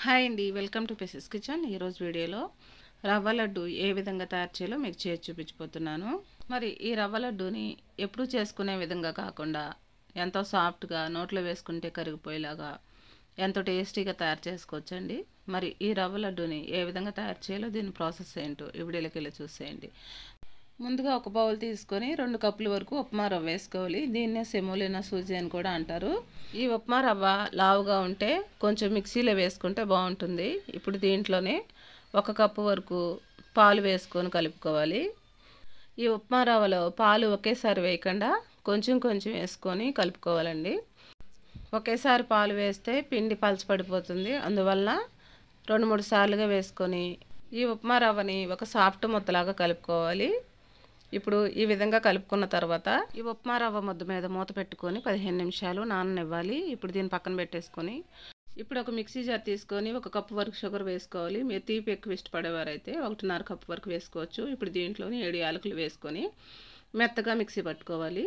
Hi అండి, welcome to పెసెస్ kitchen. ఈరోజు వీడియోలో రవ్వ లడ్డు ఏ విధంగా తయారు చేయాలో మీకు చేసి చూపించబోతున్నాను. మరి ఈ రవ్వ లడ్డూని ఎప్పుడు చేసుకునే విధంగా కాకుండా ఎంతో సాఫ్ట్గా నోట్లో వేసుకుంటే కరిగిపోయేలాగా ఎంతో టేస్టీగా తయారు చేసుకోవచ్చండి. మరి ఈ రవ్వ లడ్డూని ఏ విధంగా తయారు చేయాలో దీని ప్రాసెస్ ఏంటో ఈ వీడియోలోకి వెళ్ళి చూసేయండి. ముందుగా ఒక బౌల్ తీసుకొని 2 కప్పుల వరకు ఉప్మా రవ్వ వేసుకోవాలి. దీన్నే సెమోలినా సూజీ అని కూడా అంటారు. ఈ ఉప్మా రవ్వ లావుగా ఉంటే కొంచెం మిక్సీలో వేసుకుంటే బాగుంటుంది. ఇప్పుడు దీంట్లోనే 1 కప్పు వరకు పాలు వేసుకొని కలుపుకోవాలి. ఈ ఉప్మా రవ్వలో పాలు ఒకేసారి వేయకుండా కొంచెం కొంచెం వేసుకొని కలుపుకోవాలండి. ఒకేసారి పాలు వేస్తే పిండి పలచబడిపోతుంది. అందువల్ల 2-3 సార్లుగా వేసుకొని ఈ ఉప్మా రవ్వని ఒక సాఫ్ట్ ముద్దలాగా కలుపుకోవాలి. ఇప్పుడు ఈ విధంగా కలుపుకున్న తర్వాత ఈ ఉప్మా రవ్వ ముద్ద మీద మూత పెట్టుకొని 15 నిమిషాలు నాననివ్వాలి. ఇప్పుడు దీన్ని పక్కన పెట్టేసుకొని ఇప్పుడు ఒక మిక్సీ జార్ తీసుకొని 1 కప్పు వరకు షుగర్ వేసుకోవాలి. మీరు తీపి ఎక్కువ ఇష్టపడేవారైతే 1.5 కప్పు వరకు వేసుకోవచ్చు. ఇప్పుడు దీంట్లోని 7 యాలకులు వేసుకొని మెత్తగా మిక్సీ పట్టుకోవాలి.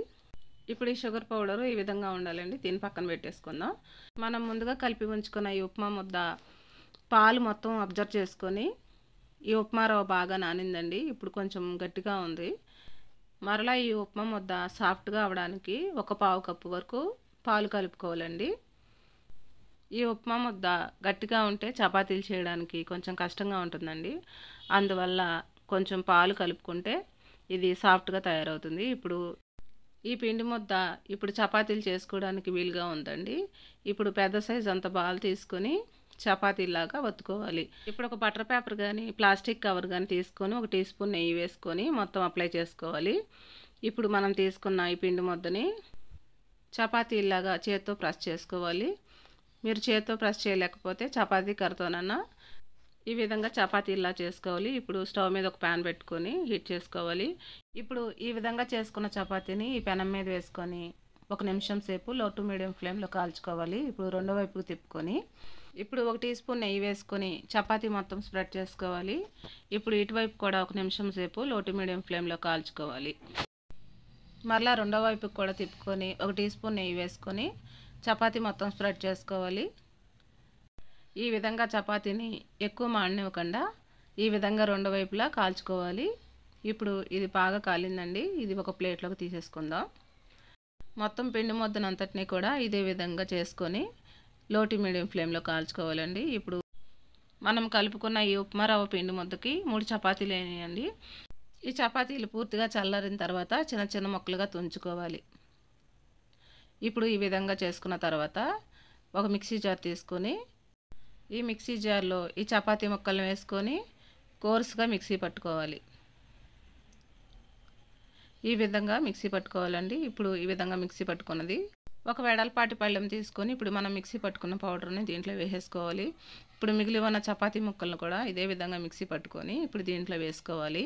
ఇప్పుడు ఈ షుగర్ పౌడర్ ఈ విధంగా ఉండాలండి. దీన్ని పక్కన పెట్టేసుకుందాం. మనం ముందుగా కలిపి ఉంచుకున్న ఈ ఉప్మా ముద్ద పాలు మొత్తం అబ్జర్వ్ చేసుకొని ఈ ఉప్మా రవ్వ బాగా నానిందండి. ఇప్పుడు కొంచెం గట్టిగా ఉంది. మరలా ఈ ఉప్మా ముద్ద సాఫ్ట్గా అవడానికి 1/4 కప్పు వరకు పాలు కలుపుకోవాలండి. ఈ ఉప్మా ముద్ద గట్టిగా ఉంటే చపాతీలు చేయడానికి కొంచెం కష్టంగా ఉంటుందండి. అందువల్ల కొంచెం పాలు కలుపుకుంటే ఇది సాఫ్ట్గా తయారవుతుంది. ఇప్పుడు ఈ పిండి ముద్ద ఇప్పుడు చపాతీలు చేసుకోవడానికి వీలుగా ఉందండి. ఇప్పుడు పెద్ద సైజు అంత బాల్ తీసుకొని చపాతీలాగా వత్తుకోవాలి. ఇప్పుడు ఒక బటర్ పేపర్ కానీ ప్లాస్టిక్ కవర్ కానీ తీసుకొని 1 టీ స్పూన్ నెయ్యి వేసుకొని మొత్తం అప్లై చేసుకోవాలి. ఇప్పుడు మనం తీసుకున్న ఈ పిండి ముద్దని చపాతీలాగా చేత్తో ప్రెస్ చేసుకోవాలి. మీరు చేత్తో ప్రెస్ చేయలేకపోతే చపాతీ కర్రతోనన్నా ఈ విధంగా చపాతీలా చేసుకోవాలి. ఇప్పుడు స్టవ్ మీద ఒక ప్యాన్ పెట్టుకొని హీట్ చేసుకోవాలి. ఇప్పుడు ఈ విధంగా చేసుకున్న చపాతీని ఈ పెనం మీద వేసుకొని 1 నిమిషం సేపు లో టు మీడియం ఫ్లేమ్లో కాల్చుకోవాలి. ఇప్పుడు రెండో వైపుకు తిప్పుకొని ఇప్పుడు 1 టీ స్పూన్ నెయ్యి వేసుకొని చపాతీ మొత్తం స్ప్రెడ్ చేసుకోవాలి. ఇప్పుడు ఇటువైపు కూడా 1 నిమిషం సేపు లో టు మీడియం ఫ్లేమ్లో కాల్చుకోవాలి. మరలా రెండో వైపుకి కూడా తిప్పుకొని 1 టీ స్పూన్ నెయ్యి వేసుకొని చపాతీ మొత్తం స్ప్రెడ్ చేసుకోవాలి. ఈ విధంగా చపాతీని ఎక్కువ మాడనివ్వకుండా ఈ విధంగా రెండు వైపులా కాల్చుకోవాలి. ఇప్పుడు ఇది బాగా కాలిందండి. ఇది ఒక ప్లేట్లోకి తీసేసుకుందాం. మొత్తం పిండి ముద్దనంతటిని కూడా ఇదే విధంగా చేసుకొని లో టు మీడియం ఫ్లేమ్లో కాల్చుకోవాలండి. ఇప్పుడు మనం కలుపుకున్న ఈ ఉప్మా రవ్వ పిండి ముద్దకి 3 చపాతీలు వేయండి. ఈ చపాతీలు పూర్తిగా చల్లారిన తర్వాత చిన్న చిన్న ముక్కలుగా తుంచుకోవాలి. ఇప్పుడు ఈ విధంగా చేసుకున్న తర్వాత ఒక మిక్సీ జార్ తీసుకొని ఈ మిక్సీ జార్లో ఈ చపాతీ ముక్కలను వేసుకొని కోర్సుగా మిక్సీ పట్టుకోవాలి. ఈ విధంగా మిక్సీ పట్టుకోవాలండి. ఇప్పుడు ఈ విధంగా మిక్సీ పట్టుకున్నది ఒక వెడల్పాటి పళ్ళెం తీసుకొని ఇప్పుడు మనం మిక్సీ పట్టుకున్న పౌడర్ని దీంట్లో వేసేసుకోవాలి. ఇప్పుడు మిగిలి ఉన్న చపాతీ ముక్కలను కూడా ఇదే విధంగా మిక్సీ పట్టుకొని ఇప్పుడు దీంట్లో వేసుకోవాలి.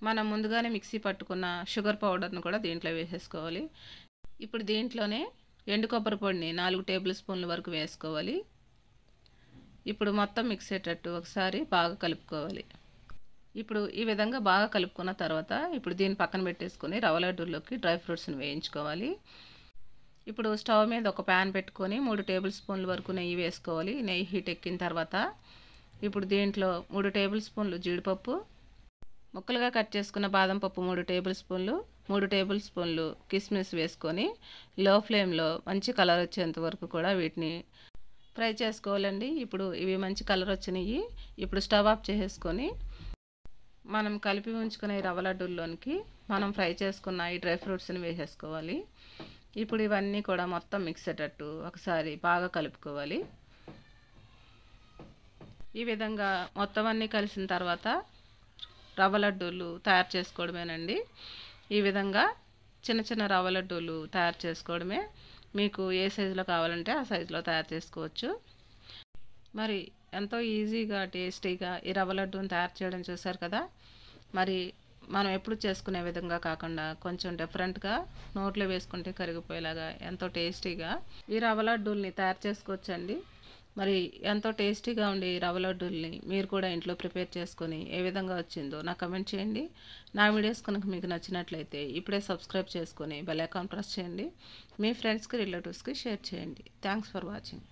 మనం ముందుగానే మిక్సీ పట్టుకున్న షుగర్ పౌడర్ను కూడా దీంట్లో వేసేసుకోవాలి. ఇప్పుడు దీంట్లోనే ఎండు కొబ్బరి పొడిని 4 టేబుల్ స్పూన్ల వరకు వేసుకోవాలి. ఇప్పుడు మొత్తం మిక్స్ అయ్యేటట్టు ఒకసారి బాగా కలుపుకోవాలి. ఇప్పుడు ఈ విధంగా బాగా కలుపుకున్న తర్వాత ఇప్పుడు దీన్ని పక్కన పెట్టేసుకొని రవ్వ లడ్డూల్లోకి డ్రై ఫ్రూట్స్ని వేయించుకోవాలి. ఇప్పుడు స్టవ్ మీద ఒక ప్యాన్ పెట్టుకొని 3 టేబుల్ స్పూన్ల వరకు నెయ్యి వేసుకోవాలి. నెయ్యి హీట్ ఎక్కిన తర్వాత ఇప్పుడు దీంట్లో 3 టేబుల్ స్పూన్లు జీడిపప్పు, ముక్కలుగా కట్ చేసుకున్న బాదం పప్పు 3 టేబుల్ స్పూన్లు, 3 టేబుల్ స్పూన్లు కిస్మిస్ వేసుకొని లో ఫ్లేమ్లో మంచి కలర్ వచ్చేంత వరకు కూడా వీటిని ఫ్రై చేసుకోవాలండి. ఇప్పుడు ఇవి మంచి కలర్ వచ్చినాయి. ఇప్పుడు స్టవ్ ఆఫ్ చేసేసుకొని మనం కలిపి ఉంచుకున్న ఈ రవ్వ లడ్డూల్లోనికి మనం ఫ్రై చేసుకున్న ఈ డ్రై ఫ్రూట్స్ని వేసేసుకోవాలి. ఇప్పుడు ఇవన్నీ కూడా మొత్తం మిక్స్ అయ్యేటట్టు ఒకసారి బాగా కలుపుకోవాలి. ఈ విధంగా మొత్తం అన్నీ కలిసిన తర్వాత రవ్వ లడ్డూలు తయారు చేసుకోవడమేనండి. ఈ విధంగా చిన్న చిన్న రవ్వ లడ్డూలు తయారు చేసుకోవడమే. మీకు ఏ సైజులో కావాలంటే ఆ సైజులో తయారు చేసుకోవచ్చు. మరి ఎంతో ఈజీగా టేస్టీగా ఈ రవ్వ లడ్డూని తయారు చేయడం చూసారు కదా. మరి మనం ఎప్పుడు చేసుకునే విధంగా కాకుండా కొంచెం డిఫరెంట్గా నోట్లో వేసుకుంటే కరిగిపోయేలాగా ఎంతో టేస్టీగా ఈ రవ్వ లడ్డూల్ని తయారు చేసుకోవచ్చండి. మరి ఎంతో టేస్టీగా ఉండే ఈ రవ్వ లడ్డూల్ని మీరు కూడా ఇంట్లో ప్రిపేర్ చేసుకొని ఏ విధంగా వచ్చిందో నాకు కమెంట్ చేయండి. నా వీడియోస్ కనుక మీకు నచ్చినట్లయితే ఇప్పుడే సబ్స్క్రైబ్ చేసుకొని బెల్ ఐకాన్ ప్రెస్ చేయండి. మీ ఫ్రెండ్స్కి రిలేటివ్స్కి షేర్ చేయండి. Thanks for watching.